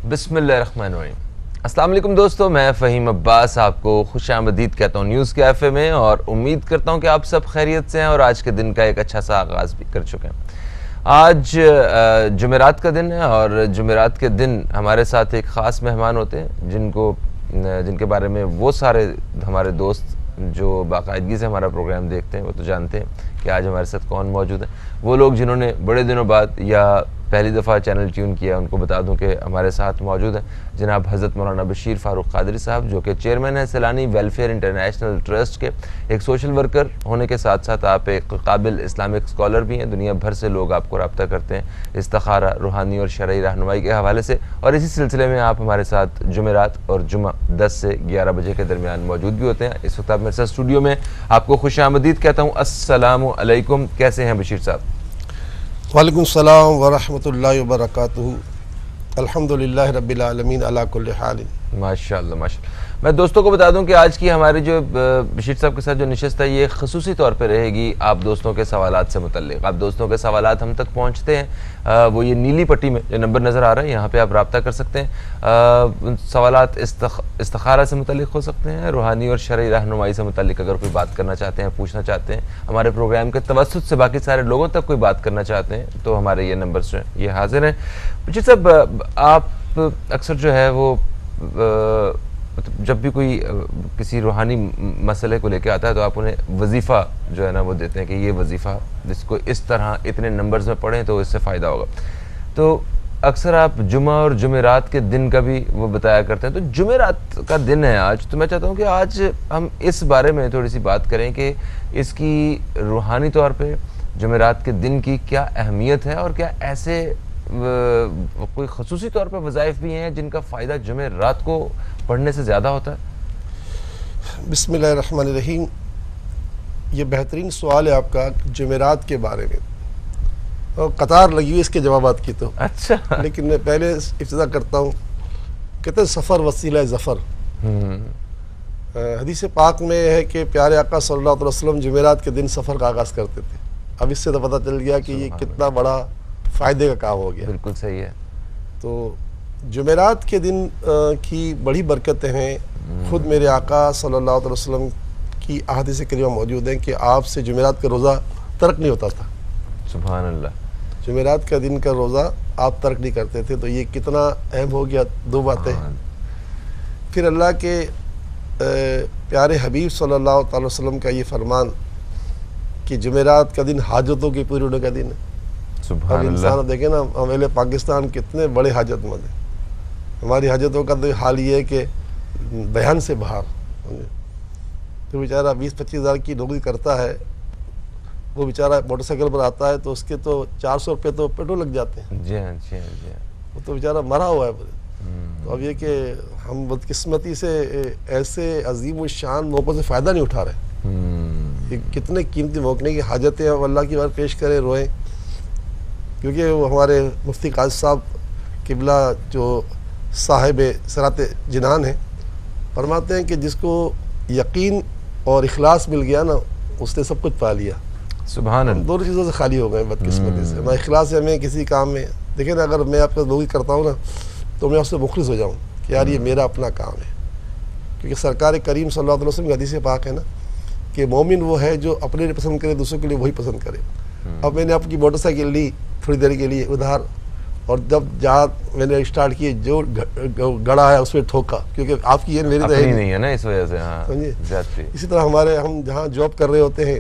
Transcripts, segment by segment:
بسم اللہ الرحمن الرحیم۔ السلام علیکم دوستو، میں فہیم عباس آپ کو خوش آمدید کہتا ہوں نیوز کیفے میں، اور امید کرتا ہوں کہ آپ سب خیریت سے ہیں اور آج کے دن کا ایک اچھا سا آغاز بھی کر چکے ہیں۔ آج جمعرات کا دن ہے، اور جمعرات کے دن ہمارے ساتھ ایک خاص مہمان ہوتے ہیں جن کے بارے میں وہ سارے ہمارے دوست جو باقاعدگی سے ہمارا پروگرام دیکھتے ہیں وہ تو جانتے ہیں کہ آج ہمارے ساتھ کون موجود ہے۔ وہ لوگ جنہوں نے بڑے دنوں بعد یا پہلی دفعہ چینل ٹیون کیا، ان کو بتا دوں کہ ہمارے ساتھ موجود ہیں جناب حضرت مولانا بشیر فاروق قادری صاحب، جو کہ چیئرمین ہیں سیلانی ویلفیئر انٹرنیشنل ٹرسٹ کے۔ ایک سوشل ورکر ہونے کے ساتھ ساتھ آپ ایک قابل اسلامک اسکالر بھی ہیں۔ دنیا بھر سے لوگ آپ کو رابطہ کرتے ہیں استخارہ، روحانی اور شرعی رہنمائی کے حوالے سے، اور اسی سلسلے میں آپ ہمارے ساتھ جمعرات اور جمعہ 10 سے 11 بجے کے درمیان موجود بھی ہوتے ہیں۔ اس وقت آپ میرے ساتھ اسٹوڈیو میں آپ کو خوش آمدید کہتا ہوں۔ السلام علیکم، کیسے ہیں بشیر صاحب؟ وعلیکم السلام ورحمۃ اللہ وبرکاتہ۔ الحمدللہ رب العالمین علی کل حال۔ ماشاءاللہ ماشاءاللہ۔ میں دوستوں کو بتا دوں کہ آج کی ہماری جو بشیر صاحب کے ساتھ جو نشست ہے یہ خصوصی طور پہ رہے گی آپ دوستوں کے سوالات سے متعلق۔ آپ دوستوں کے سوالات ہم تک پہنچتے ہیں، وہ یہ نیلی پٹی میں جو نمبر نظر آ رہا ہے یہاں پہ آپ رابطہ کر سکتے ہیں۔ سوالات استخارہ سے متعلق ہو سکتے ہیں، روحانی اور شرعی رہنمائی سے متعلق اگر کوئی بات کرنا چاہتے ہیں، پوچھنا چاہتے ہیں، ہمارے پروگرام کے توسط سے باقی سارے لوگوں تک کوئی بات کرنا چاہتے ہیں تو ہمارے یہ نمبرز جو ہیں یہ حاضر ہیں۔ بشیر صاحب، آپ اکثر جو ہے وہ جب بھی کوئی کسی روحانی مسئلے کو لے کے آتا ہے تو آپ انہیں وظیفہ جو ہے نا وہ دیتے ہیں کہ یہ وظیفہ جس کو اس طرح اتنے نمبرز میں پڑھیں تو اس سے فائدہ ہوگا۔ تو اکثر آپ جمعہ اور جمعرات کے دن کا بھی وہ بتایا کرتے ہیں، تو جمعرات کا دن ہے آج، تو میں چاہتا ہوں کہ آج ہم اس بارے میں تھوڑی سی بات کریں کہ اس کی روحانی طور پہ جمعرات کے دن کی کیا اہمیت ہے، اور کیا ایسے کوئی خصوصی طور پہ وظائف بھی ہیں جن کا فائدہ جمعرات کو پڑھنے سے زیادہ ہوتا ہے؟ بسم اللہ الرحمن الرحیم۔ یہ بہترین سوال ہے آپ کا جمعرات کے بارے میں، اور قطار لگی ہوئی اس کے جوابات کی تو اچھا، لیکن میں پہلے ابتدا کرتا ہوں۔ کہتے ہیں سفر وسیلہ ظفر۔ حدیث پاک میں ہے کہ پیارے آقا صلی اللہ علیہ وسلم جمعرات کے دن سفر کا آغاز کرتے تھے۔ اب اس سے تو پتہ چل گیا کہ یہ کتنا بڑا فائدے کا کام ہو گیا۔ بالکل صحیح ہے۔ تو جمعرات کے دن کی بڑی برکتیں ہیں۔ خود میرے آقا صلی اللہ علیہ وسلم کی احادیث کریمہ موجود ہیں کہ آپ سے جمعرات کا روزہ ترک نہیں ہوتا تھا۔ سبحان اللہ۔ جمعرات کا دن کا روزہ آپ ترک نہیں کرتے تھے، تو یہ کتنا اہم ہو گیا۔ دو باتیں، پھر اللہ کے پیارے حبیب صلی اللہ تعالی وسلم کا یہ فرمان کہ جمعرات کا دن حاجتوں کی پوری ہونے کا دن ہے۔ اب انسان دیکھیں نا، ہم اہل پاکستان کتنے بڑے حاجت مند ہیں۔ ہماری حاجتوں کا تو حال یہ ہے کہ بیان سے باہر۔ تو بیچارہ 20-25 ہزار کی نوکری کرتا ہے، وہ بیچارہ موٹر سائیکل پر آتا ہے تو اس کے تو 400 روپے تو پیٹرول لگ جاتے ہیں۔ جی ہاں جی ہاں جی ہاں۔ وہ تو بیچارہ مرا ہوا ہے۔ تو اب یہ کہ ہم بدقسمتی سے ایسے عظیم الشان موقعوں سے فائدہ نہیں اٹھا رہے۔ کتنے قیمتی موقع کی حاجتیں ہم اللہ کی بار پیش کریں، روئیں، کیونکہ وہ ہمارے مفتی قاضی صاحب قبلہ جو صاحب صراط جنان ہیں فرماتے ہیں کہ جس کو یقین اور اخلاص مل گیا نا اس نے سب کچھ پا لیا۔ سبحان اللہ۔ دونوں چیزوں سے خالی ہو گئے بدقسمتی سے۔ نہ اخلاص ہے ہمیں کسی کام میں، دیکھیں نا، اگر میں آپ کا لوگی کرتا ہوں نا تو میں اس سے مخلص ہو جاؤں کہ یار یہ میرا اپنا کام ہے، کیونکہ سرکار کریم صلی اللہ علیہ وسلم کی حدیث پاک ہے نا کہ مومن وہ ہے جو اپنے لیے پسند کرے، دوسروں کے لیے وہی پسند کرے۔ اب میں نے آپ کی موٹر سائیکل لی تھوڑی دیر کے لیے ادھار، اور جب جہاں میں نے اسٹارٹ کی جو گڑا ہے اس میں ٹھوکا، کیونکہ آپ کی یہ میری تو نہیں ہے نا، اس وجہ سے۔ ہاں، زیادتی۔ اسی طرح ہم جہاں جاب کر رہے ہوتے ہیں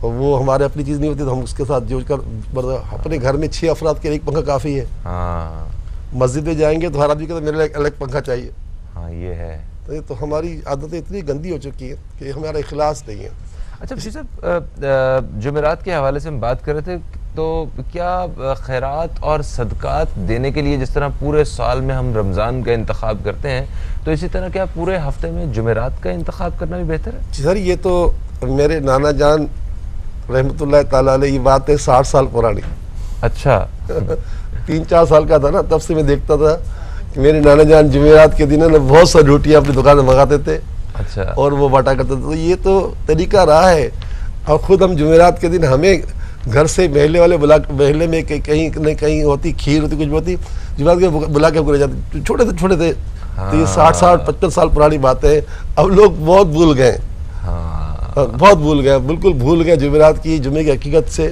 وہ ہمارے اپنی چیز نہیں ہوتی تو ہم اس کے ساتھ جو کر اپنے گھر میں 6 افراد کے ایک پنکھا کافی ہے۔ ہاں، مسجد میں جائیں گے تو ہر آدمی کو میرے لیے الگ پنکھا چاہیے۔ ہاں یہ ہے۔ تو ہماری عادتیں اتنی گندی ہو چکی ہیں کہ ہمارا اخلاص نہیں ہے۔ اچھا بشیر صاحب، جمعرات کے حوالے سے ہم بات کر رہے تھے، تو کیا خیرات اور صدقات دینے کے لیے جس طرح پورے سال میں ہم رمضان کا انتخاب کرتے ہیں تو اسی طرح کیا پورے ہفتے میں جمعرات کا انتخاب کرنا بھی بہتر ہے؟ جی سر، یہ تو میرے نانا جان رحمۃ اللہ تعالیٰ علیہ، یہ بات ہے 60 سال پرانی۔ اچھا 3-4 سال کا تھا نا، تب سے میں دیکھتا تھا کہ میرے نانا جان جمعرات کے دن بہت سا روٹیاں اپنی دکان میں منگاتے تھے، اچھا، اور وہ بانٹا کرتے تھے۔ تو یہ تو طریقہ رہا ہے، اور خود ہم جمعرات کے دن ہمیں گھر سے محلے والے محلے میں کہیں نہ کہیں ہوتی کھیر ہوتی کچھ بھی ہوتی، جمعرات کے بلا کے ہم کو لے جاتے، چھوٹے تھے تو یہ 60-55 سال پرانی باتیں ہیں، اب لوگ بہت بھول گئے، بہت بھول گئے، بالکل بھول گئے جمعرات کی، جمعے کی حقیقت سے۔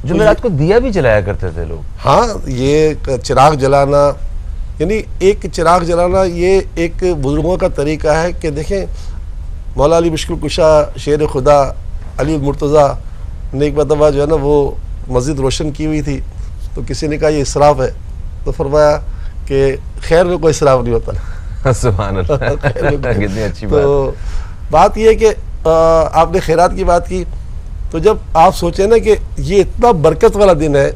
جمعرات کو دیا بھی جلایا کرتے تھے لوگ۔ ہاں، یہ چراغ جلانا، یعنی ایک چراغ جلانا یہ ایک بزرگوں کا طریقہ ہے کہ دیکھیں مولا علی مشکل کشا شیر خدا علی مرتضیٰ نے ایک مرتبہ جو ہے نا وہ مسجد روشن کی ہوئی تھی، تو کسی نے کہا یہ اسراف ہے، تو فرمایا کہ خیر میں کوئی اسراف نہیں ہوتا۔ سبحان اللہ، کتنی اچھی بات۔ تو بات یہ ہے کہ آپ نے خیرات کی بات کی، تو جب آپ سوچیں نا کہ یہ اتنا برکت والا دن ہے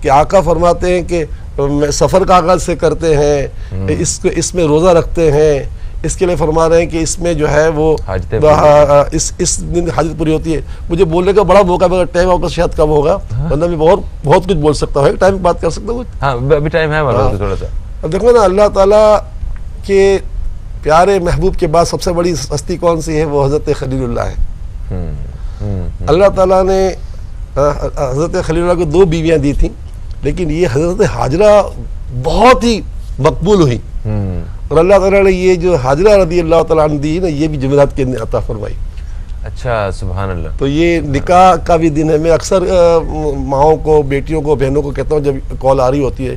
کہ آقا فرماتے ہیں کہ سفر کا آغاز سے کرتے ہیں، اس میں روزہ رکھتے ہیں، اس کے لیے فرما رہے ہیں کہ اس میں جو ہے وہ اس دن حاجت پوری ہوتی ہے۔ مجھے بولنے کا بڑا موقع ہے، مگر ٹائم آپ کا شاید کم ہوگا، ورنہ میں بہت کچھ بول سکتا ہوں، ٹائم بات کر سکتا ہوں کچھ؟ ہاں ابھی ٹائم ہے ہمارا تھوڑا سا۔ اب دیکھو نا، اللہ تعالیٰ کے پیارے محبوب کے بعد سب سے بڑی ہستی کون سی ہے؟ وہ حضرت خلیل اللہ ہے۔ اللہ تعالیٰ نے حضرت خلیل اللہ کو 2 بیویاں دی تھیں، لیکن یہ حضرت حاجرہ بہت ہی مقبول ہوئی، اور اللہ تعالیٰ نے یہ جو حاجرہ رضی اللہ تعالیٰ عنہ دی نا، یہ بھی جمعرات کے دن عطا فرمائی۔ اچھا، سبحان اللہ۔ تو یہ نکاح کا بھی دن ہے۔ میں اکثر ماؤں کو، بیٹیوں کو، بہنوں کو کہتا ہوں جب کال آ رہی ہوتی ہے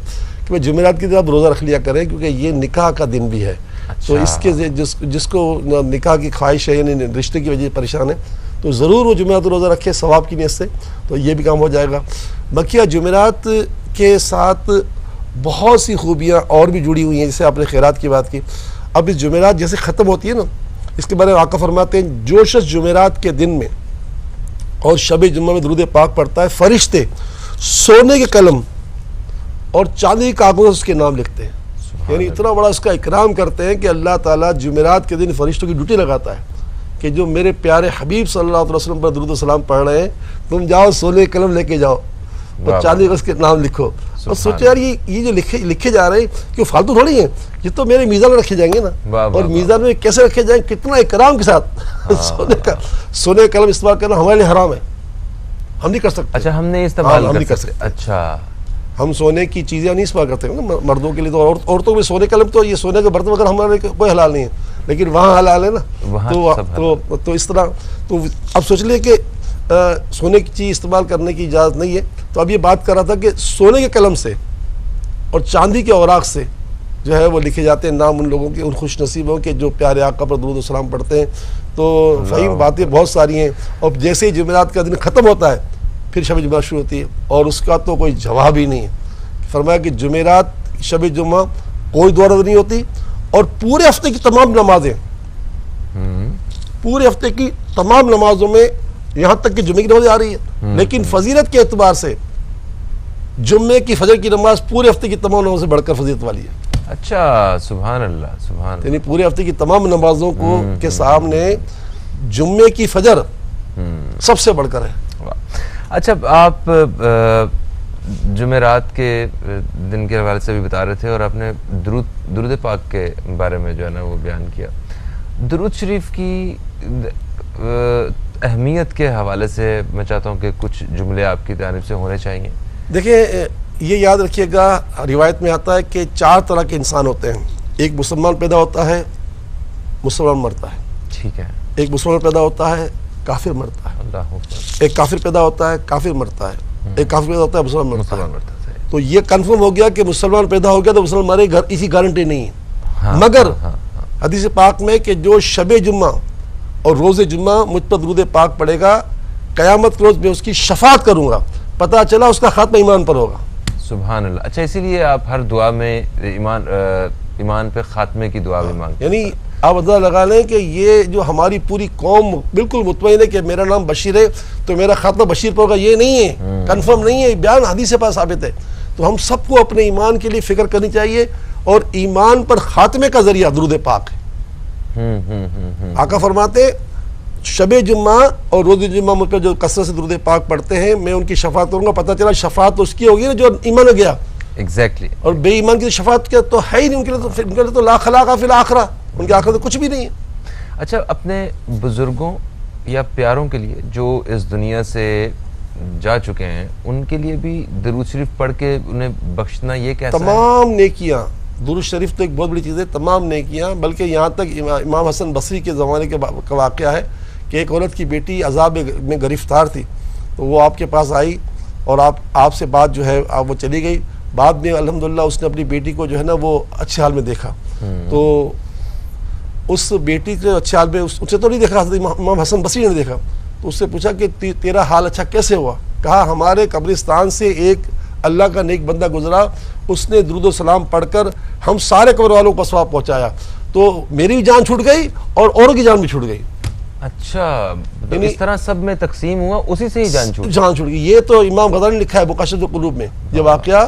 کہ جمعرات کی طرف روزہ رکھ لیا کریں، کیونکہ یہ نکاح کا دن بھی ہے۔ تو اس کے جس کو نکاح کی خواہش ہے، یعنی رشتے کی وجہ سے پریشان ہے، تو ضرور وہ جمعرات روزہ رکھے ثواب کی نیت سے، تو یہ بھی کام ہو جائے گا۔ بقیہ جمعرات کے ساتھ بہت سی خوبیاں اور بھی جڑی ہوئی ہیں، جیسے آپ نے خیرات کی بات کی۔ اب اس جمعرات جیسے ختم ہوتی ہے نا، اس کے بارے میں آقا فرماتے ہیں جو شخص جمعرات کے دن میں اور شب جمعہ میں درود پاک پڑھتا ہے، فرشتے سونے کے قلم اور چاندی کے کاغذ اس کے نام لکھتے ہیں، یعنی اتنا بڑا اس کا اکرام کرتے ہیں کہ اللہ تعالیٰ جمعرات کے دن فرشتوں کی ڈیوٹی لگاتا ہے کہ جو میرے پیارے حبیب صلی اللہ علیہ وسلم پر درود و سلام پڑھ رہے ہیں، تم جاؤ سونے کے قلم لے کے جاؤ اور چاندی کا اس کے نام لکھو۔ اور سوچو یار، یہ جو لکھے جا رہے ہیں کہ فالتو تھوڑی ہیں، یہ تو میرے میزان میں رکھے جائیں گے نا، اور میزان میں کیسے رکھے جائیں، کتنا اکرام کے ساتھ۔ سونے کا قلم استعمال کرنا ہمارے لیے حرام ہے، ہم نہیں کر سکتے۔ اچھا، ہم نہیں استعمال کر سکتے۔ اچھا، ہم سونے کی چیزیں نہیں استعمال کرتے ہیں مردوں کے لیے، تو عورتوں میں سونے قلم تو یہ سونے کے برتن وغیرہ ہمارے کوئی حلال نہیں ہے، لیکن وہاں حلال ہے نا۔ تو اس طرح تو اب سوچ لیں کہ سونے کی چیز استعمال کرنے کی اجازت نہیں ہے۔ تو اب یہ بات کر رہا تھا کہ سونے کے قلم سے اور چاندی کے اوراق سے جو ہے وہ لکھے جاتے ہیں نام ان لوگوں کے، ان خوش نصیبوں کے جو پیارے آقا پر درود و سلام پڑھتے ہیں۔ تو فہیم باتیں بہت ساری ہیں، اور جیسے ہی جمعرات کا دن ختم ہوتا ہے پھر شب جمعہ شروع ہوتی ہے، اور اس کا تو کوئی جواب ہی نہیں ہے۔ فرمایا کہ جمعرات شب جمعہ کوئی دعا نہیں ہوتی، اور پورے ہفتے کی تمام نمازیں، پورے ہفتے کی تمام نمازوں میں یہاں تک کہ جمعے کی نماز آ رہی ہے، لیکن فضیلت کے اعتبار سے جمعے کی فجر کی نماز پورے ہفتے کی تمام نماز سے بڑھ کر فضیلت والی ہے۔ اچھا، سبحان اللہ، سبحان اللہ۔ یعنی پورے ہفتے کی تمام نمازوں کو کے سامنے جمعے کی فجر سب سے بڑھ کر ہے۔ اچھا، آپ جمعرات کے دن کے حوالے سے بھی بتا رہے تھے، اور آپ نے درود پاک کے بارے میں جو ہے نا وہ بیان کیا۔ درود شریف کی اہمیت کے حوالے سے میں چاہتا ہوں کہ کچھ جملے آپ کی جانب سے ہونے چاہیے۔ دیکھیں، یہ یاد رکھیے گا، روایت میں آتا ہے کہ 4 طرح کے انسان ہوتے ہیں۔ ایک مسلمان پیدا ہوتا ہے، مسلمان مرتا ہے۔ ٹھیک ہے۔ ایک مسلمان پیدا ہوتا ہے، کافر مرتا ہے۔ اللہ اکبر۔ ایک کافر پیدا ہوتا ہے، کافر مرتا ہے۔ ایک کافر پیدا ہوتا ہے، مسلمان مرتا ہے۔ ہے۔ تو یہ کنفرم ہو گیا کہ مسلمان پیدا ہو گیا تو مسلمان مرے، اسی گارنٹی نہیں ہے۔ مگر حدیث پاک میں کہ جو شب جمعہ اور روز جمعہ مجھ پر درود پاک پڑے گا، قیامت کے روز میں اس کی شفاعت کروں گا، پتہ چلا اس کا خاتمہ ایمان پر ہوگا۔ سبحان اللہ۔ اچھا، اسی لیے آپ ہر دعا میں ایمان پہ خاتمے کی دعا بھی مانگتے ہیں۔ یعنی آپ اندازہ لگا لیں کہ یہ جو ہماری پوری قوم بالکل مطمئن ہے کہ میرا نام بشیر ہے تو میرا خاتمہ بشیر پر ہوگا، یہ نہیں ہے، کنفرم نہیں ہے، بیان حدیث پاک ثابت ہے۔ تو ہم سب کو اپنے ایمان کے لیے فکر کرنی چاہیے، اور ایمان پر خاتمے کا ذریعہ درود پاک ہے۔ آقا فرماتے شب جمعہ اور روز جمعہ مجھ پر جو کثرت سے درود پاک پڑھتے ہیں، میں ان کی شفاعت کروں گا، پتہ چلا شفاعت تو اس کی ہوگی نا جو ایمان ہو گیا، ایگزیکٹلی، اور بے ایمان کی شفاعت کیا تو ہے ہی نہیں، ان کے لیے تو لا خلاق فی الآخرہ، ان کے آخرت کچھ بھی نہیں ہے۔ اچھا، اپنے بزرگوں یا پیاروں کے لیے جو اس دنیا سے جا چکے ہیں ان کے لیے بھی درود شریف پڑھ کے انہیں بخشنا یہ کیسا ہے؟ تمام نیکیاں، درود شریف تو ایک بہت بڑی چیز ہے، تمام نیکیاں، بلکہ یہاں تک امام حسن بصری کے زمانے کا واقعہ ہے کہ ایک عورت کی بیٹی عذاب میں گرفتار تھی، تو وہ آپ کے پاس آئی اور آپ سے بات جو ہے وہ چلی گئی، بعد میں الحمدللہ اس نے اپنی بیٹی کو جو ہے نا وہ اچھے حال میں دیکھا، تو اس بیٹی کے اچھے حال میں اسے تو نہیں دیکھا، امام حسن بصری نے دیکھا، تو اس سے پوچھا کہ تیرا حال اچھا کیسے ہوا؟ کہا ہمارے قبرستان سے ایک اللہ کا نیک بندہ گزرا، اس نے درود و سلام پڑھ کر ہم سارے قبر والوں کو ثواب پہنچایا، تو میری بھی جان چھوٹ گئی اور اوروں کی جان بھی چھوٹ گئی۔ اچھا، تو اس طرح سب میں تقسیم ہوا، اسی سے ہی جان چھوٹ گئی۔ یہ تو امام غزالی نے لکھا ہے مکاشفۃ القلوب میں، یہ واقعہ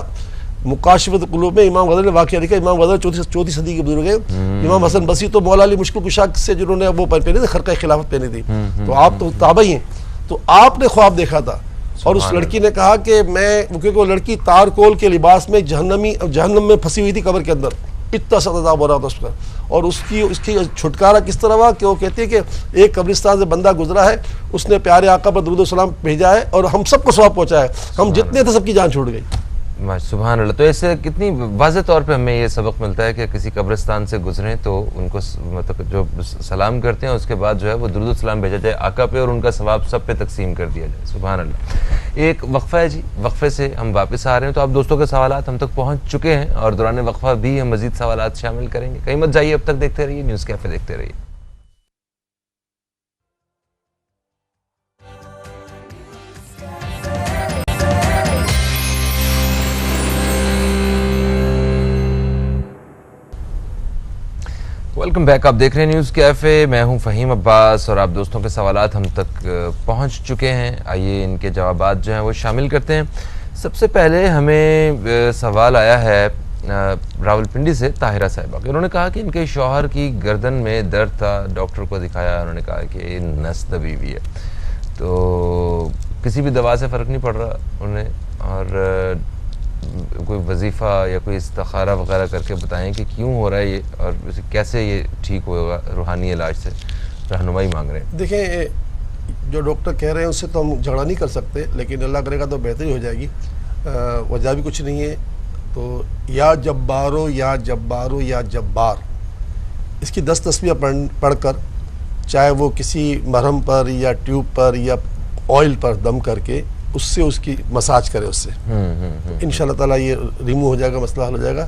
مکاشفۃ القلوب میں امام غزالی نے واقعہ لکھا ہے۔ امام غزالی چوتھی صدی کے بزرگ ہیں، امام حسن بصری تو مولا علی مشکل کشا سے جنہوں نے وہ پہنے تھے، خرقہ خلافت پہنی تھی، تو آپ تو تابعی ہیں، تو آپ نے خواب دیکھا تھا اور اس لڑکی نے کہا کہ میں، کیونکہ وہ لڑکی تار کول کے لباس میں جہنم میں پھنسی ہوئی تھی قبر کے اندر، اتنا سخت عذاب ہو رہا تھا اس کا، اور اس کی چھٹکارا کس طرح ہوا کہ وہ کہتی ہے کہ ایک قبرستان سے بندہ گزرا ہے، اس نے پیارے آقا پر درود و سلام بھیجا ہے اور ہم سب کو ثواب پہنچا ہے، ہم جتنے تھے سب کی جان چھوٹ گئی۔ سبحان اللہ۔ تو اس سے کتنی واضح طور پہ ہمیں یہ سبق ملتا ہے کہ کسی قبرستان سے گزریں تو ان کو مطلب جو سلام کرتے ہیں اس کے بعد جو ہے وہ درود و سلام بھیجا جائے آقا پہ، اور ان کا ثواب سب پہ تقسیم کر دیا جائے۔ سبحان اللہ۔ ایک وقفہ ہے جی، وقفے سے ہم واپس آ رہے ہیں، تو آپ دوستوں کے سوالات ہم تک پہنچ چکے ہیں اور دوران وقفہ بھی ہم مزید سوالات شامل کریں گے، کہیں مت جائیے، اب تک دیکھتے رہیے نیوز کیفے، دیکھتے رہیے۔ ویلکم بیک، آپ دیکھ رہے ہیں نیوز کیفے، میں ہوں فہیم عباس اور آپ دوستوں کے سوالات ہم تک پہنچ چکے ہیں۔ آئیے ان کے جوابات جو ہیں وہ شامل کرتے ہیں۔ سب سے پہلے ہمیں سوال آیا ہے راولپنڈی سے طاہرہ صاحبہ، انہوں نے کہا کہ ان کے شوہر کی گردن میں درد تھا، ڈاکٹر کو دکھایا، انہوں نے کہا کہ نس دبی ہوئی ہے، تو کسی بھی دوا سے فرق نہیں پڑ رہا انہیں، اور کوئی وظیفہ یا کوئی استخارہ وغیرہ کر کے بتائیں کہ کیوں ہو رہا ہے یہ اور کیسے یہ ٹھیک ہوگا، روحانی علاج سے رہنمائی مانگ رہے ہیں۔ دیکھیں، جو ڈاکٹر کہہ رہے ہیں اس سے تو ہم جھگڑا نہیں کر سکتے، لیکن اللہ کرے گا تو بہتری ہو جائے گی، وجہ بھی کچھ نہیں ہے۔ تو یا جبارو یا جبارو یا جبار، اس کی 10 تسبیح پڑھ کر، چاہے وہ کسی مرہم پر یا ٹیوب پر یا آئل پر دم کر کے اس سے اس کی مساج کرے، اس سے ان شاء اللہ تعالیٰ یہ ریمو ہو جائے گا، مسئلہ حل ہو جائے گا۔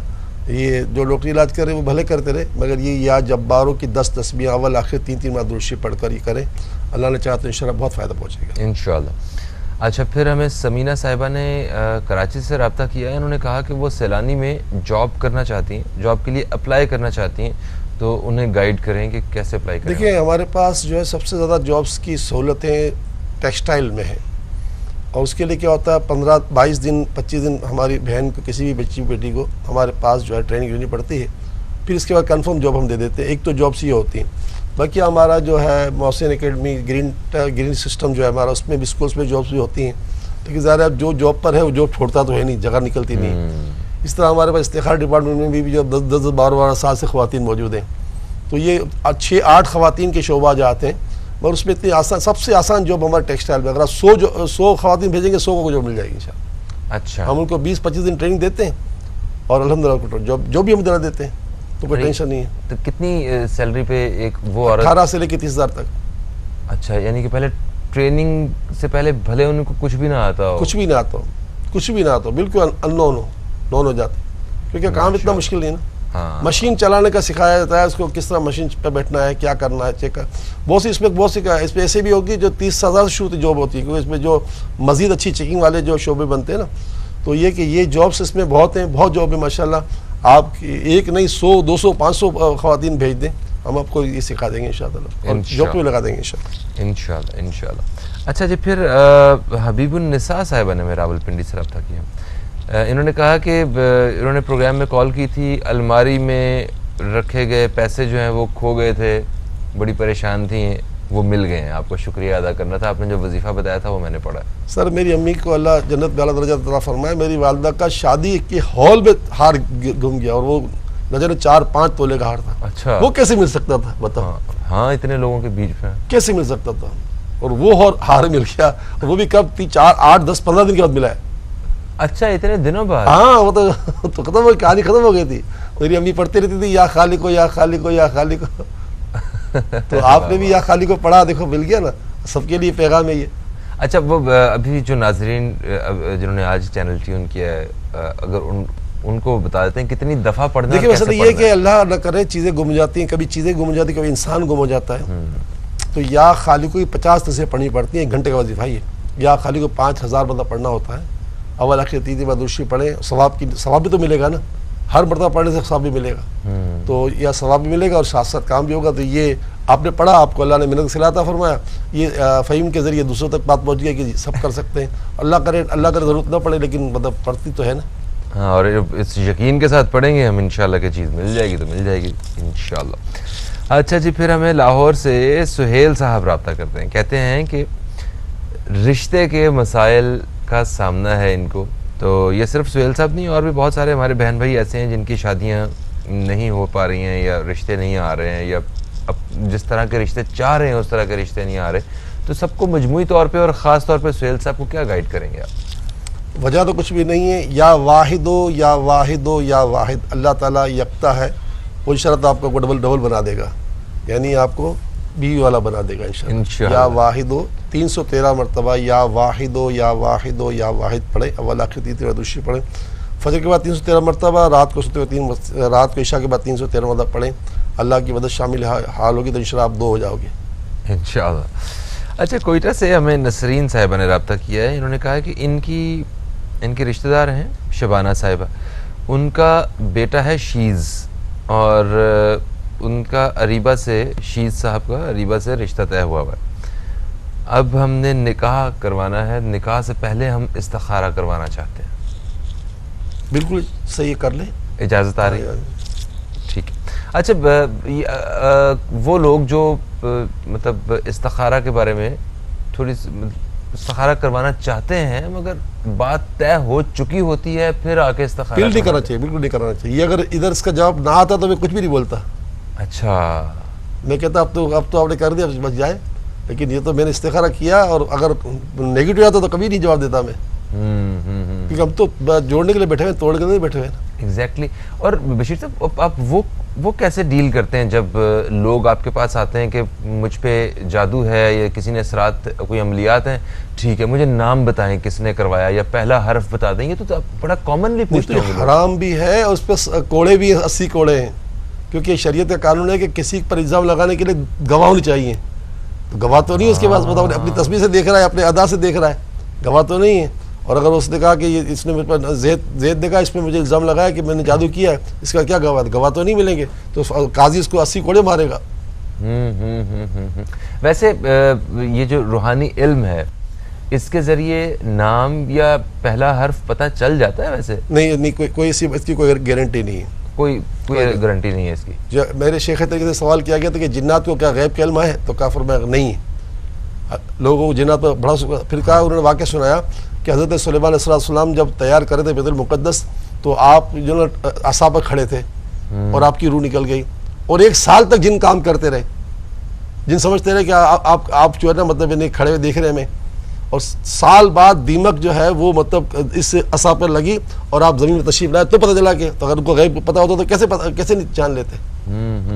یہ جو ڈاکٹری علاج کر رہے ہیں وہ بھلے کرتے رہے، مگر یہ یا جباروں کی 10 تسبیح اول آخر 3 مرتبہ درود شریف پڑھ کر یہ کریں، اللہ نے چاہا تو انشاءاللہ بہت فائدہ پہنچے گا انشاءاللہ۔ اچھا، پھر ہمیں سمینہ صاحبہ نے کراچی سے رابطہ کیا ہے، انہوں نے کہا کہ وہ سیلانی میں جاب کرنا چاہتی ہیں، جاب کے لیے اپلائی کرنا چاہتی ہیں، تو انہیں گائیڈ کریں کہ کیسے اپلائی کریں۔ دیکھیں، ہمارے پاس جو ہے سب سے زیادہ جابس کی سہولتیں ٹیکسٹائل میں ہیں، اور اس کے لیے کیا ہوتا ہے 15-22 دن 25 دن ہماری بہن کو، کسی بھی بچی بیٹی کو ہمارے پاس جو ہے ٹریننگ لینی پڑتی ہے، پھر اس کے بعد کنفرم جاب ہم دے دیتے ہیں۔ ایک تو جابس یہ ہوتی ہیں، باقی ہمارا جو ہے محسن اکیڈمی گرین سسٹم جو ہے ہمارا، اس میں بھی اسکولس میں جابس بھی ہوتی ہیں، لیکن ظاہر ہے جو جاب پر ہے وہ جاب چھوڑتا تو ہے نہیں، جگہ نکلتی نہیں۔ اس طرح ہمارے پاس استخار ڈپارٹمنٹ میں بھی جو 10-12 سال سے خواتین موجود ہیں، تو یہ 6-8 خواتین کے شعبہ جاتے ہیں، اور اس میں اتنی آسان، سب سے آسان جاب ہمارے ٹیکسٹائل میں، اگر آپ 100 خواتین بھیجیں گے 100 کو جاب مل جائے گی انشاءاللہ۔ اچھا، ہم ان کو 20-25 دن ٹریننگ دیتے ہیں اور الحمدللہ جو بھی ہم دینا دیتے ہیں، تو کوئی ٹینشن نہیں ہے۔ تو کتنی سیلری پہ ایک وہ عورت؟ 18 سے لے کے 30,000 تک۔ اچھا، یعنی کہ پہلے ٹریننگ سے پہلے بھلے ان کو کچھ بھی نہ آتا ہو؟ کچھ بھی نہ آتا ہو، بالکل نون ہو جاتے، کیونکہ کام اتنا مشکل نہیں ہے نا۔ مشین چلانے کا سکھایا جاتا ہے اس کو، کس طرح مشین پہ بیٹھنا ہے، کیا کرنا ہے، چیک بہت سی اس پہ ایسے بھی ہوگی جو 30,000 سے شروع جاب ہوتی ہے، کیونکہ اس میں جو مزید اچھی چیکنگ والے جو شعبے بنتے ہیں نا، تو یہ کہ یہ جابس اس میں بہت ہیں، بہت جاب ہے ماشاءاللہ۔ آپ ایک نہیں 100 200 500 خواتین بھیج دیں، ہم آپ کو یہ سکھا دیں گے انشاءاللہ، اور جاب پہ لگا دیں گے انشاءاللہ۔ اچھا جی، پھر حبیب النساء صاحبہ نے راولپنڈی سے رابطہ کیا، انہوں نے کہا کہ انہوں نے پروگرام میں کال کی تھی، الماری میں رکھے گئے پیسے جو ہیں وہ کھو گئے تھے، بڑی پریشان تھیں، وہ مل گئے ہیں، آپ کو شکریہ ادا کرنا تھا، آپ نے جو وظیفہ بتایا تھا وہ میں نے پڑھا۔ سر، میری امی کو اللہ جنت میں اعلیٰ درجہ عطا فرمائے، میری والدہ کا شادی کے ہال میں ہار گم گیا، اور وہ نہ جانے 4-5 تولے کا ہار تھا۔ اچھا، وہ کیسے مل سکتا تھا بتاؤ؟ ہاں، اتنے لوگوں کے بیچ میں کیسے مل سکتا تھا؟ اور وہ ہار مل گیا، اور وہ بھی کب 8-10-15 دن کے بعد ملا ہے. اچھا اتنے دنوں بعد؟ ہاں وہ تو ختم ہو، کہانی ختم ہو گئی تھی. میری امی پڑھتی رہتی تھی یا خالق ہو یا خالق ہو یا خالق ہو. تو آپ نے بھی یا خالق کو پڑھا، دیکھو مل گیا نا. سب کے لیے پیغام ہے یہ. اچھا وہ ابھی جو ناظرین جنہوں نے آج چینل ٹیون کیا ہے، اگر ان کو بتا دیتے ہیں کتنی دفعہ پڑھنا؟ دیکھیں مثلا یہ کہ اللہ نہ کرے چیزیں گم جاتی ہیں، کبھی چیزیں گم جاتی ہیں، کبھی انسان گم ہو جاتا ہے. تو یا خالق کو 50 تصویریں پڑھنی پڑتی ہیں، 1 گھنٹے کا وظیفہ یہ. یا خالق کو 5000 بندہ پڑھنا ہوتا ہے. اول آخر 3 بار درود شریف پڑھیں، ثواب بھی تو ملے گا نا. ہر مرتبہ پڑھنے سے ثواب بھی ملے گا. تو یا ثواب بھی ملے گا اور ساتھ ساتھ کام بھی ہوگا. تو یہ آپ نے پڑھا، آپ کو اللہ نے منت سے عطا فرمایا، یہ فہیم کے ذریعے دوسروں تک بات پہنچ گئی کہ سب کر سکتے ہیں. اللہ کرے ضرورت نہ پڑے، لیکن مطلب پڑھتی تو ہے نا. ہاں، اور اس یقین کے ساتھ پڑھیں گے ہم انشاءاللہ کہ چیز مل جائے گی تو مل جائے گی انشاءاللہ. اچھا جی، پھر ہمیں لاہور سے سہیل صاحب رابطہ کرتے ہیں. کہتے ہیں کہ رشتے کے مسائل کا سامنا ہے ان کو. تو یہ صرف سہیل صاحب نہیں، اور بھی بہت سارے ہمارے بہن بھائی ایسے ہیں جن کی شادیاں نہیں ہو پا رہی ہیں، یا رشتے نہیں آ رہے ہیں، یا اب جس طرح کے رشتے چاہ رہے ہیں اس طرح کے رشتے نہیں آ رہے. تو سب کو مجموعی طور پہ اور خاص طور پہ سہیل صاحب کو کیا گائیڈ کریں گے آپ؟ وجہ تو کچھ بھی نہیں ہے. یا واحد ہو یا واحد ہو یا واحد، اللہ تعالیٰ یکتا ہے. وہ انشاءاللہ آپ کو ڈبل بنا دے گا، یعنی آپ کو بیوی والا بنا دے گا انشاءاللہ. یا واحد ہو 313 مرتبہ یا واحد ہو یا واحد ہو یا واحد پڑھیں. اول آخر 3 درود شریف پڑھیں. فجر کے بعد 313 مرتبہ، رات کو سوتے ہوئے رات کو عشاء کے بعد 313 مرتبہ پڑھیں. اللہ کی مدد شامل حال ہوگی تو انشاءاللہ آپ 2 ہو جاؤ گے انشاءاللہ. اچھا، کوئٹہ سے ہمیں نسرین صاحبہ نے رابطہ کیا ہے. انہوں نے کہا کہ ان کی رشتہ دار ہیں شبانہ صاحبہ، ان کا بیٹا ہے شیز، اور ان کا اریبہ سے، شیز صاحب کا اریبہ سے رشتہ طے ہوا ہے. اب ہم نے نکاح کروانا ہے، نکاح سے پہلے ہم استخارہ کروانا چاہتے ہیں. بالکل صحیح، کر لیں. اجازت آ رہی ہے؟ ٹھیک ہے. اچھا، وہ لوگ جو مطلب استخارہ کے بارے میں تھوڑی استخارہ کروانا چاہتے ہیں مگر بات طے ہو چکی ہوتی ہے، پھر آ کے استخارہ نہیں کرنا چاہیے، بالکل نہیں کرنا چاہیے. اگر ادھر اس کا جواب نہ آتا تو میں کچھ بھی نہیں بولتا. اچھا، میں کہتا اب تو آپ نے کر دیا، بچ جائے. لیکن یہ تو میں نے استخارہ کیا، اور اگر نیگیٹو آتا تو کبھی نہیں جواب دیتا میں. کیونکہ ہم تو جوڑنے کے لیے بیٹھے ہوئے، توڑنے کے لیے بیٹھے ہوئے. ایگزیکٹلی. اور بشیر صاحب، آپ وہ کیسے ڈیل کرتے ہیں جب لوگ آپ کے پاس آتے ہیں کہ مجھ پہ جادو ہے یا کسی نے اثرات، کوئی عملیات ہیں، ٹھیک ہے مجھے نام بتائیں کس نے کروایا یا پہلا حرف بتا دیں. یہ تو بڑا کامنلی پوچھتے ہیں. حرام بھی ہے، اور اس پہ کوڑے بھی 80 کوڑے ہیں. کیونکہ شریعت کا قانون ہے کہ کسی پر الزام لگانے کے لیے گواہ ہونی چاہیے. تو گواہ تو نہیں اس کے پاس، بتاؤ اپنی تصویر سے دیکھ رہا ہے، اپنے ادا سے دیکھ رہا ہے، گواہ تو نہیں ہے. اور اگر اس نے کہا کہ یہ اس نے مجھ پر زید دیکھا، اس پہ مجھے الزام لگایا کہ میں نے جادو کیا ہے، اس کا کیا گواہ؟ گواہ تو نہیں ملیں گے. تو قاضی اس کو 80 کوڑے مارے گا. ویسے یہ جو روحانی علم ہے، اس کے ذریعے نام یا پہلا حرف پتہ چل جاتا ہے؟ ویسے نہیں، کوئی اس کی کوئی گارنٹی نہیں ہے. کوئی گارنٹی نہیں ہے اس کی. جو میرے شیخ طریقے سے سوال کیا گیا تھا کہ جنات کو کیا غیب کا علم ہے، تو کہا فرمایا نہیں ہے. لوگوں کو جنات پر بڑا پھر کہا، انہوں نے واقعہ سنایا کہ حضرت سلیمان علیہ السلام جب تیار کرے تھے بیت المقدس، تو آپ جو نا عصا پر کھڑے تھے اور آپ کی روح نکل گئی، اور 1 سال تک جن کام کرتے رہے. جن سمجھتے رہے کہ آپ جو ہے نا مطلب انہیں کھڑے ہوئے دیکھ رہے ہیں ہمیں. اور سال بعد دیمک جو ہے وہ مطلب اس عصا پر لگی اور آپ زمین میں تشریف لائے تو پتہ چلا کہ. تو اگر ان کو غیب پتہ ہوتا تو کیسے نہیں جان لیتے.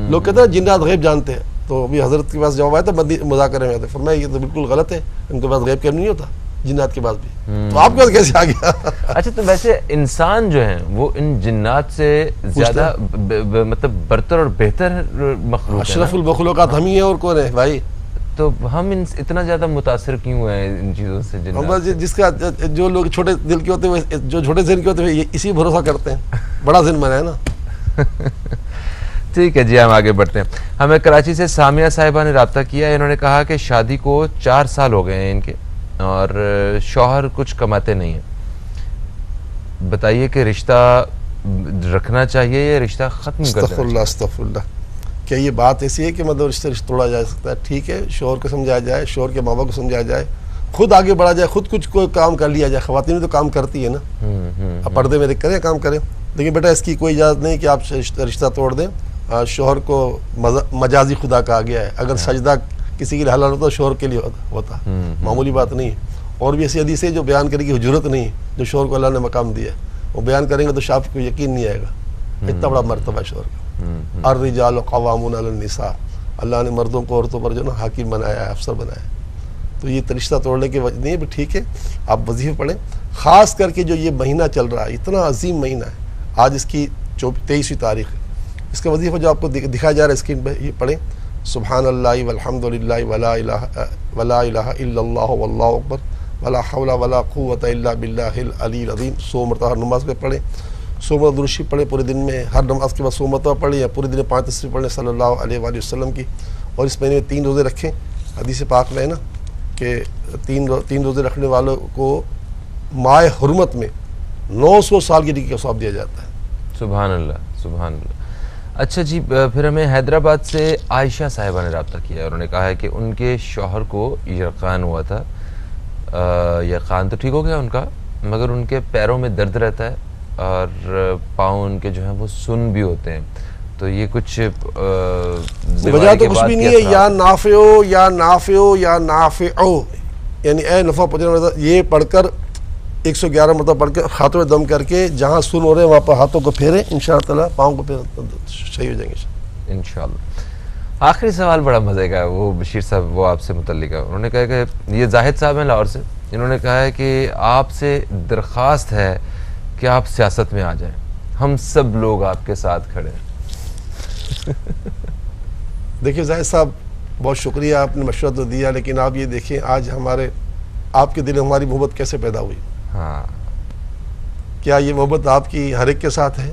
لوگ کہتے ہیں جنات غیب جانتے ہیں. تو ابھی حضرت کے پاس جواب آیا تھا مذاکرے میں، فرمایا یہ تو بالکل غلط ہے، ان کے پاس غیب کا نہیں ہوتا، جنات کے پاس بھی. تو آپ کے پاس کیسے آ گیا؟ اچھا، تو ویسے انسان جو ہیں وہ ان جنات سے زیادہ مطلب برتر اور بہتر مخلوق ہیں. اشرف المخلوقات ہم ہی ہیں، اور کون ہے بھائی؟ تو ہم اتنا زیادہ متاثر کیوں ہیں ان چیزوں سے؟ جنات جس کا جو لوگ چھوٹے دل کے ہوتے ہیں، جو چھوٹے ذہن کے ہوتے ہیں، اسی بھروسہ کرتے ہیں. بڑا ذہن بنا ہے نا. ٹھیک ہے جی، ہم آگے بڑھتے ہیں. ہمیں کراچی سے سامیہ صاحبہ نے رابطہ کیا ہے. انہوں نے کہا کہ شادی کو 4 سال ہو گئے ہیں ان کے، اور شوہر کچھ کماتے نہیں ہیں. بتائیے کہ رشتہ رکھنا چاہیے یا رشتہ ختم کر دینا؟ استغفر اللہ. کیا یہ بات ایسی ہے کہ مطلب رشتہ توڑا جا سکتا ہے؟ ٹھیک ہے، شوہر کو سمجھایا جائے، شوہر کے ماں باپ کو سمجھایا جائے، خود آگے بڑھا جائے، خود کچھ کوئی کام کر لیا جائے. خواتین تو کام کرتی ہے نا، اب پردے میں کریں کام کریں. لیکن بیٹا اس کی کوئی اجازت نہیں کہ آپ رشتہ توڑ دیں. شوہر کو مجازی خدا کہا گیا ہے. اگر سجدہ کسی کے لیے حلال ہوتا شوہر کے لیے ہوتا، معمولی بات نہیں ہے۔ اور بھی ایسی حدیث ہے جو بیان کرنے کی ضرورت نہیں ہے، جو شوہر کو اللہ نے مقام دیا ہے، وہ بیان کریں گے تو شاپ کو یقین نہیں آئے گا، اتنا بڑا مرتبہ ہے شوہر کا۔ الرجال قوامون علی النساء، اللہ نے مردوں کو عورتوں پر جو نا حاکم بنایا ہے، افسر بنایا ہے۔ تو یہ رشتہ توڑنے کی وجہ نہیں ہے، ٹھیک ہے آپ وظیفے پڑھیں، خاص کر کے جو یہ مہینہ چل رہا ہے اتنا عظیم مہینہ ہے، آج اس کی 23ویں تاریخ ہے، اس کا وظیفہ جو آپ کو دکھایا جا رہا ہے اسکرین پہ، یہ پڑھیں، سبحان اللہ والحمد للہ ولا الہ الا اللہ واللہ اکبر ولا حول ولا قوت الا باللہ العلی العظیم، 100 مرتبہ ہر نماز پہ پڑھیں، 100 مرتبہ درود شریف پڑھیں پورے دن میں، ہر نماز کے بعد 100 مرتبہ پڑھیں، یا پورے دن میں 5 تصویر پڑھیں صلی اللہ علیہ وآلہ وسلم کی۔ اور اس مہینے میں 3 روزے رکھیں، حدیث پاک میں ہے نا کہ 3 روزے رکھنے والوں کو ماہ حرمت میں 900 سال کی نیکی کا ثواب دیا جاتا ہے۔ سبحان اللہ، سبحان اللہ۔ اچھا جی، پھر ہمیں حیدرآباد سے عائشہ صاحبہ نے رابطہ کیا ہے، انہوں نے کہا ہے کہ ان کے شوہر کو یرقان ہوا تھا، یرقان تو ٹھیک ہو گیا ان کا، مگر ان کے پیروں میں درد رہتا ہے اور پاؤں ان کے جو ہیں وہ سن بھی ہوتے ہیں، تو یہ کچھ وجہ تو کچھ بھی نہیں ہے، یا نافعو یا نافعو یا نافعو، یعنی اے نفع پہنچنے والا، یہ پڑھ کر 111 مرتبہ پڑھ کے ہاتھوں میں دم کر کے جہاں سن ہو رہے ہیں وہاں پر ہاتھوں کو پھیریں، انشاءاللہ تعالیٰ پاؤں کو پھیریں صحیح ہو جائیں گے انشاءاللہ۔ آخری سوال بڑا مزے کا ہے، وہ بشیر صاحب وہ آپ سے متعلق ہے، انہوں نے کہا کہ یہ زاہد صاحب ہیں لاہور سے، انہوں نے کہا ہے کہ آپ سے درخواست ہے کہ آپ سیاست میں آ جائیں، ہم سب لوگ آپ کے ساتھ کھڑے ہیں۔ دیکھیں زاہد صاحب بہت شکریہ، آپ نے مشورہ تو دیا، لیکن آپ یہ دیکھیں آج آپ کے دل میں ہماری محبت کیسے پیدا ہوئی؟ ہاں، کیا یہ محبت آپ کی ہر ایک کے ساتھ ہے؟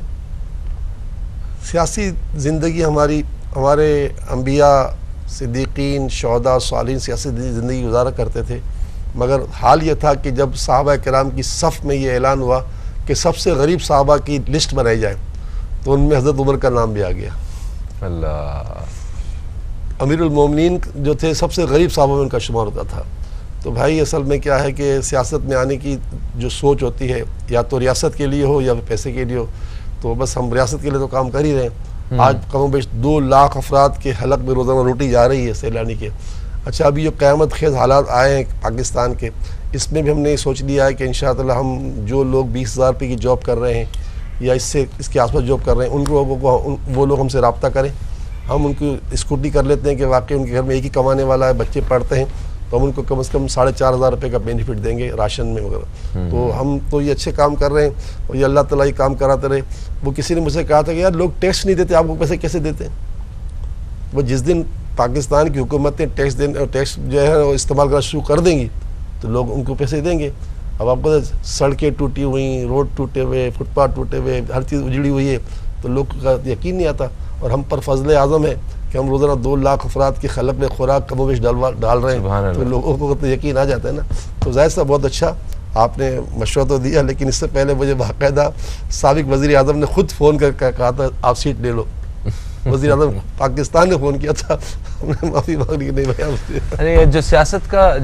سیاسی زندگی ہمارے انبیاء، صدیقین، شہداء، صالحین سیاسی زندگی گزارا کرتے تھے، مگر حال یہ تھا کہ جب صحابہ کرام کی صف میں یہ اعلان ہوا کہ سب سے غریب صحابہ کی لسٹ بنائی جائے تو ان میں حضرت عمر کا نام بھی آ گیا۔ اللہ، امیر المومنین جو تھے سب سے غریب صحابہ میں ان کا شمار ہوتا تھا۔ تو بھائی اصل میں کیا ہے کہ سیاست میں آنے کی جو سوچ ہوتی ہے، یا تو ریاست کے لیے ہو یا پیسے کے لیے ہو، تو بس ہم ریاست کے لیے تو کام کر ہی رہے ہیں۔ آج کم و بیش 2 لاکھ افراد کے حلق میں روزانہ روٹی جا رہی ہے سیلانی کے۔ اچھا، ابھی جو قیامت خیز حالات آئے ہیں پاکستان کے، اس میں بھی ہم نے سوچ لیا ہے کہ انشاءاللہ ہم جو لوگ 20,000 روپے کی جاب کر رہے ہیں یا اس کے آس پاس جاب کر رہے ہیں، ان لوگوں کو وہ لوگ ہم سے رابطہ کریں، ہم ان کی اسکوٹی کر لیتے ہیں کہ واقعی ان کے گھر میں ایک ہی کمانے والا ہے، بچے پڑھتے ہیں، تو ہم ان کو کم از کم 4,500 روپے کا بینیفٹ دیں گے راشن میں وغیرہ۔ تو ہم تو یہ اچھے کام کر رہے ہیں، اور یہ اللہ تعالیٰ یہ کام کراتے رہے۔ وہ کسی نے مجھ سے کہا تھا کہ یار لوگ ٹیکس نہیں دیتے، آپ کو پیسے کیسے دیتے ہیں؟ وہ جس دن پاکستان کی حکومتیں ٹیکس جو ہے وہ استعمال کرنا شروع کر دیں گی تو لوگ ان کو پیسے دیں گے۔ اب آپ کو سڑکیں ٹوٹی ہوئی، روڈ ٹوٹے ہوئے، فٹ پاتھ ٹوٹے ہوئے، ہر چیز اجڑی ہوئی ہے، تو لوگ کا یقین نہیں آتا۔ اور ہم پر فضل اعظم ہے کہ ہم روزانہ 2 لاکھ افراد کی خلق میں خوراک کم و بیش ڈال رہے ہیں، تو لوگوں کو تو یقین آ جاتا ہے نا۔ تو ظاہر صاحب بہت اچھا آپ نے مشورہ تو دیا، لیکن اس سے پہلے مجھے باقاعدہ سابق وزیر اعظم نے خود فون کر کہا تھا آپ سیٹ لے لو۔ وزیر اعظم پاکستان نے فون کیا تھا، ہم نے معافی مانگ لی، نہیں بھائی جو سیاست کا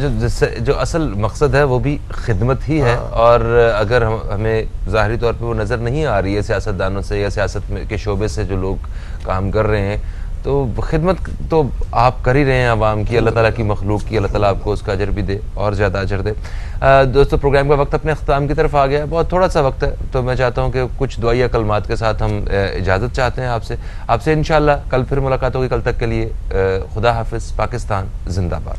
جو اصل مقصد ہے وہ بھی خدمت ہی ہے، اور اگر ہمیں ظاہری طور پہ وہ نظر نہیں آ رہی ہے سیاستدانوں سے یا سیاست کے شعبے سے جو لوگ کام کر رہے ہیں، تو خدمت تو آپ کر ہی رہے ہیں عوام کی، اللہ تعالیٰ کی مخلوق کی، اللہ تعالیٰ آپ کو اس کا اجر بھی دے اور زیادہ اجر دے۔ دوستو، پروگرام کا وقت اپنے اختتام کی طرف آ گیا ہے، بہت تھوڑا سا وقت ہے، تو میں چاہتا ہوں کہ کچھ دعائیہ کلمات کے ساتھ ہم اجازت چاہتے ہیں آپ سے انشاءاللہ کل پھر ملاقات ہوگی۔ کل تک کے لیے خدا حافظ، پاکستان زندہ باد۔